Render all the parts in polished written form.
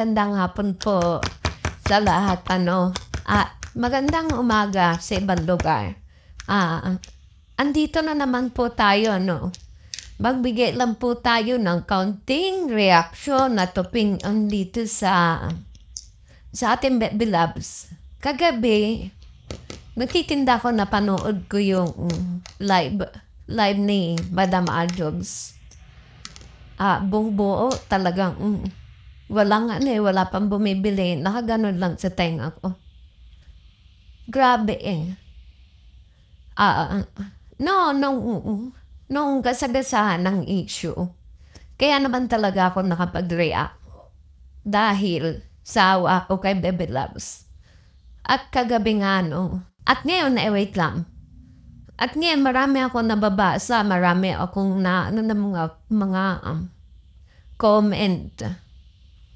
Magandang hapon po sa lahat magandang umaga sa ibang lugar. Andito na naman po tayo, no? Magbigay lang po tayo ng kaunting reaksyon at opinion dito sa ating Baby Loves. Kagabi, nagtitinda ko, napanood ko yung live ni Madam Arjobs. Buong buo talagang wala pang bumibili. Nakaganon lang sa tenga ko. Grabe eh. Nung kasagasahan ng issue, kaya naman talaga ako nakapag-react dahil sa awa ko kay Baby Loves. At kagabi nga, no? At ngayon, wait lang. At ngayon, marami ako nababasa, marami akong mga comment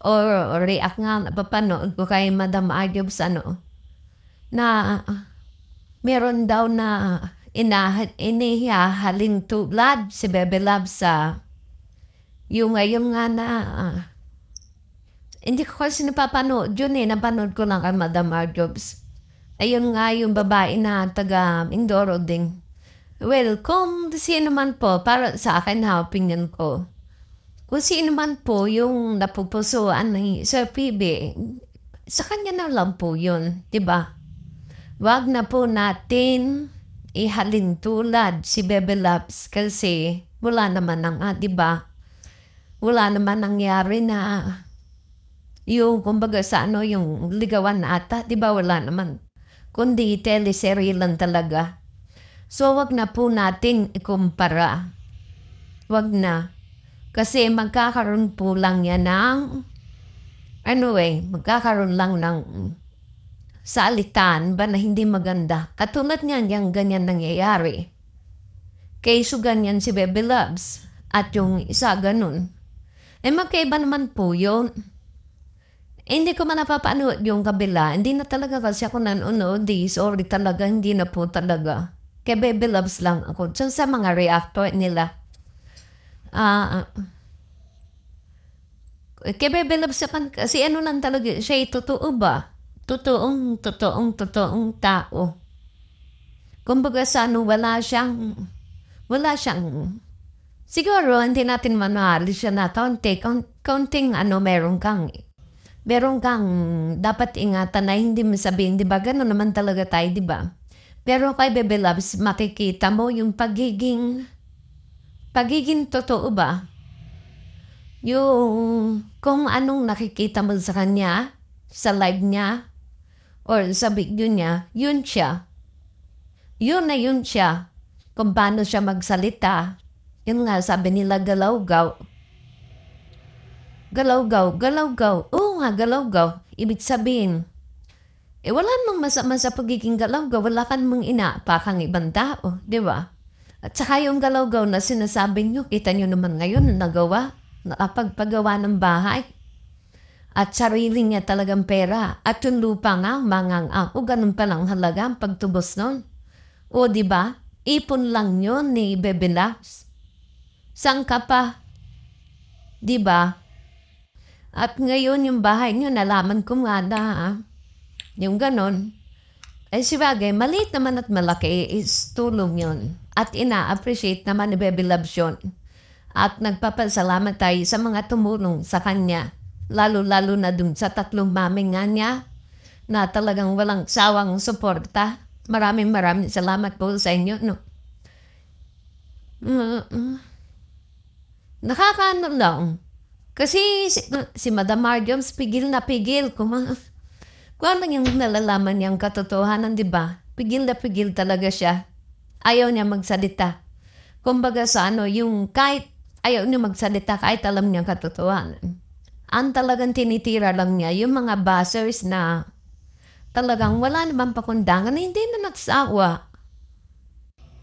or react nga, napapanood ko kay Madam Arjobs, na meron daw na inihahalin tulad si Baby Loves sa yung ngayon nga na hindi ko kasi napapanood yun napanood ko lang kay Madam Arjobs. Ayun nga yung babae na taga Mindoro ding. Well, kung sino man po, para sa akin na opinion ko, kung sino man po yung napupusuan ni Sir PB, sa kanya na lang po yun, diba? Wag na po natin ihalin tulad si Baby Loves kasi wala naman diba? Wala naman nangyari na yung kumbaga sa yung ligawan na ata, diba? Wala naman. Kundi teleserye lang talaga. So wag na po natin ikumpara. Wag na. Kasi magkakaroon po lang yan ng magkakaroon lang ng salitan ba na hindi maganda. Katulad niyan, yung ganyan nangyayari. Kayso ganyan si Baby Loves at yung isa ganun. Magkaiba naman po yun. Hindi ko man napapanood yung kabila. Hindi na talaga kasi ako nanonood. Sorry talaga, hindi na po talaga. Kay Baby Loves lang ako. So, sa mga reactor nila. Kay Baby Loves kasi lang talaga siya, totoo ba? Totoong tao. Kumbaga sa wala siyang, siguro hindi natin manahali siya na kaunting meron kang dapat ingatan na hindi mo sabihin, di ba? Ganun naman talaga tayo, di ba? Pero kay Baby Loves, makikita mo yung pagiging totoo ba? Yung kung anong nakikita mo sa kanya, sa live niya, or sa video niya, yun siya. Yun na yun siya. Kung paano siya magsalita. Yun nga, sabi nila galaw-gaw. Galaw-gaw. Oo nga, galaw-gaw. Ibig sabihin, wala namang masama sa pagiging galaw-gaw. Wala kang mong inaapakang ibang tao. Di ba? At saka yung galaw-gaw na sinasabi nyo, kita nyo naman ngayon na nagawa. Nakapagpagawa ng bahay. At sarili niya talagang pera. At yung lupa nga, ganun palang halaga ang pagtubos nun. O diba? Ipon lang yun ni Baby Loves. Saan ka pa? Diba? At ngayon yung bahay niyo, nalaman ko nga na yung ganun. Sibagay, maliit naman at malaki is tulong yun. At ina-appreciate naman ni Baby Loves yun. At nagpapasalamat tayo sa mga tumulong sa kanya. Lalo-lalo na dun sa 3 mami nga niya na talagang walang sawang suporta. Maraming salamat po sa inyo. No? Nakakaano lang. Kasi si Madam Arjobs pigil na pigil. Kung ano yung nalalaman niyang katotohanan, di ba? Pigil na pigil talaga siya. Ayaw niya magsalita. Kumbaga sa yung kahit ayaw niya magsalita kahit alam niya katotohanan. Ang talagang tinitira lang niya yung mga buzzers na talagang wala naman pakundangan na hindi na nagsawa.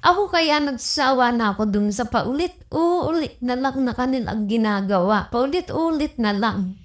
Ako kaya nagsawa na ako dun sa paulit-ulit na lang na kanilang ginagawa. Paulit-ulit na lang.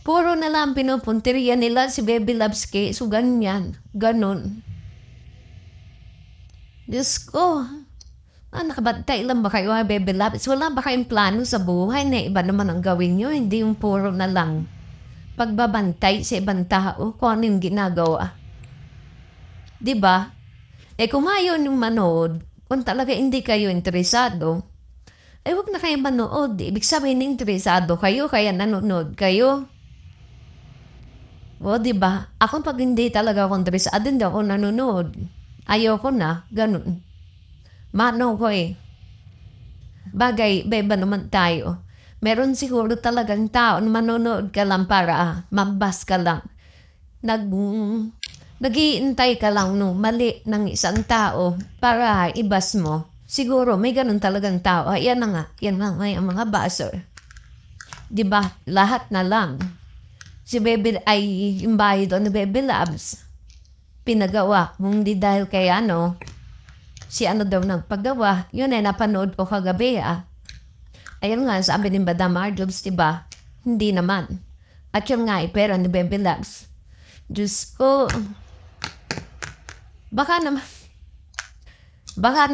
Puro na lang pinupunteriya nila si Baby Loves case. So ganyan. Ganon. Diyos ko. Nakabantay lang ba kayo, Bebe Labs? Wala ba kayong plano sa buhay na iba naman ang gawin nyo? Hindi yung puro na lang pagbabantay sa ibang tao kung ano yung ginagawa. Diba? Kung ayaw yung manood, kung talaga hindi kayo interesado, huwag na kayo manood. Ibig sabihin, interesado kayo, kaya nanonood kayo. O, diba? Ako pag hindi talaga ako interesado, hindi ako nanonood. Ayoko na, ganun. Mano ko Bagay, iba naman tayo. Meron siguro talagang tao na manonood ka lang para mambas ka lang. Nag-iintay ka lang no, mali ng isang tao para ibas mo. Siguro may ganun talagang tao. Yan na nga, yan nga may mga baser. Diba? Lahat na lang. Si Bebe ay yung bahay doon ni Bebe Labs. Pinagawa. Kung di dahil kay si daw nagpagawa. Yun ay napanood ko kagabi Ayun nga, sabi ni Madam Arjobs, diba? Hindi naman. At yun nga, pera ni Bebe Labs. Diyos ko. Baka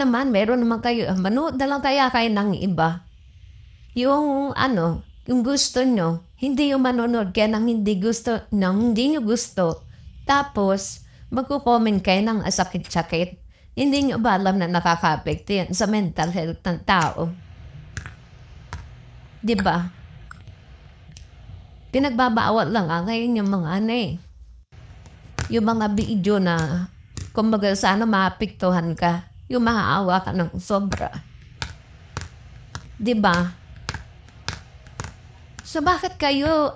naman, meron naman kayo. Manood na lang kayo ng iba. Yung yung gusto nyo, hindi yung manonood kaya nang hindi nyo gusto. Tapos, magko-comment kayo ng sakit-sakit. Hindi nyo ba alam na nakaka-apekto yan sa mental health ng tao? Diba? Pinagbabawal lang ngayon yung mga yung mga video na kumbaga sana maapektuhan ka, yung maaawa ka ng sobra. Diba? So bakit kayo,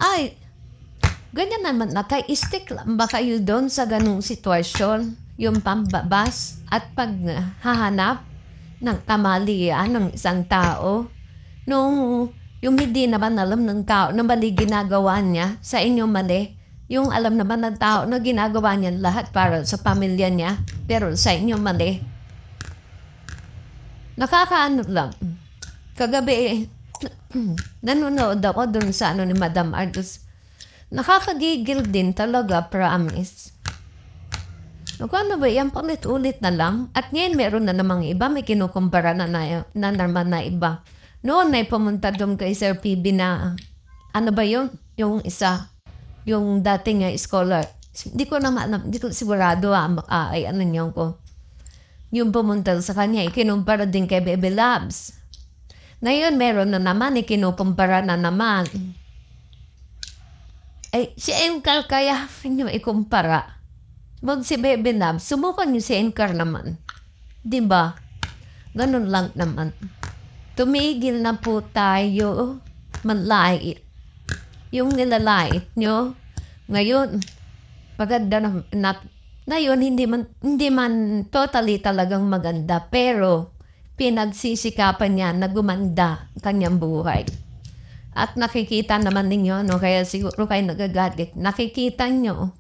ganyan naman naka-stick lang ba kayo doon sa ganung sitwasyon? Yung pambabas at paghahanap ng kamalian ng isang tao? Yung hindi naman alam ng tao na mali ginagawa niya sa inyong mali. Yung alam naman ng tao na ginagawa niya lahat para sa pamilya niya, pero sa inyong mali. Nakakaano lang. Kagabi, nanonood ako dun sa ni Madam Arjobs. Nakakagigil din talaga, promise. Ano ba yan? Paulit-ulit na lang. At ngayon meron na namang iba, may kinukumpara na naman na iba. Noon ay pumunta doon kay Sir PB na, ba yun? Yung isa, yung dating scholar. Hindi ko sigurado niyo ko. Yung pumunta sa kanya, ikinumpara din kay Bebe Labs. Ngayon, meron na naman, ikinukumpara na naman. Si Encar kaya nyo ikumpara. Wag si Bebe Labs, subukan nyo si Encar naman. Diba? Ganun lang naman. Tumigil na po tayo manlait. Yung nilalait nyo, ngayon, maganda ngayon, hindi man totally talagang maganda, pero pinagsisikapan niya na gumanda kanyang buhay. At nakikita naman ninyo, kaya siguro kayo nagagalit, nakikita nyo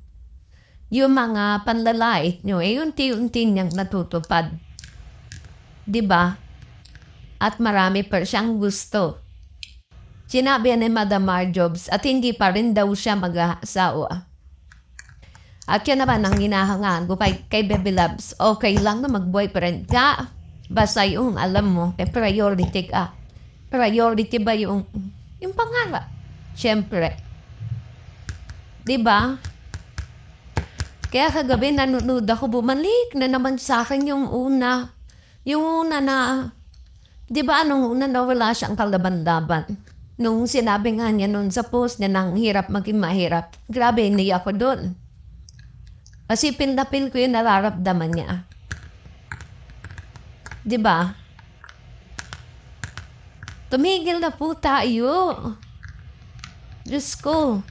yung mga panlalait nyo, unti-unti niyang natutupad. Diba? At marami pa siyang gusto. Sinabi ni Madam Arjobs at hindi pa rin daw siya mag-aasawa. At yun naman ang hinahangaan ko kay Bebe Labs. Okay lang na mag-boyfriend ka. Basta yung alam mo, priority ka. Priority ba yung pangarap? Siyempre. Diba? Kaya kagabi nanonood ako, bumalik na naman sa akin yung una. Yung una na, diba nung una na wala siyang kalaban-laban. Nung sinabi nga niya nun sa post niya nang hirap maging mahirap. Grabe, hindi ako doon. Kasi pil ko yung nararamdaman niya. Diba? Tumigil na po tayo. Diyos ko.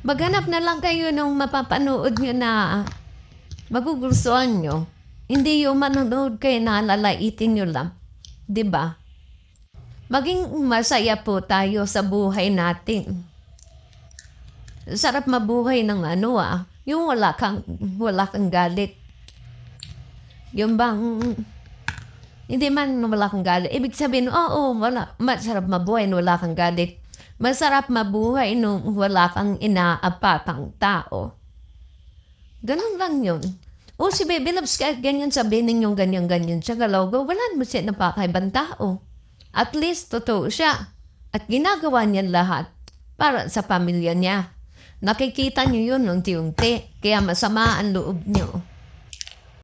Maghanap na lang kayo nung mapapanood nyo na magugustuhan nyo. Hindi yung manonood kayo na lalaitin nyo lang. Diba? Maging masaya po tayo sa buhay natin. Sarap mabuhay ng yung wala kang galit. Yung bang, hindi man wala kang galit. Ibig sabihin, masarap mabuhay nung wala kang galit. Masarap mabuhay nung wala kang inaapatang tao. Ganun lang yun. O si Baby Loves, kahit ganyan sabihin ninyong ganyan-ganyan siya, Galawgaw, wala naman siya napakaibang tao. At least, totoo siya. At ginagawa niya lahat para sa pamilya niya. Nakikita niyo yun unti-unti, kaya masama ang loob niyo.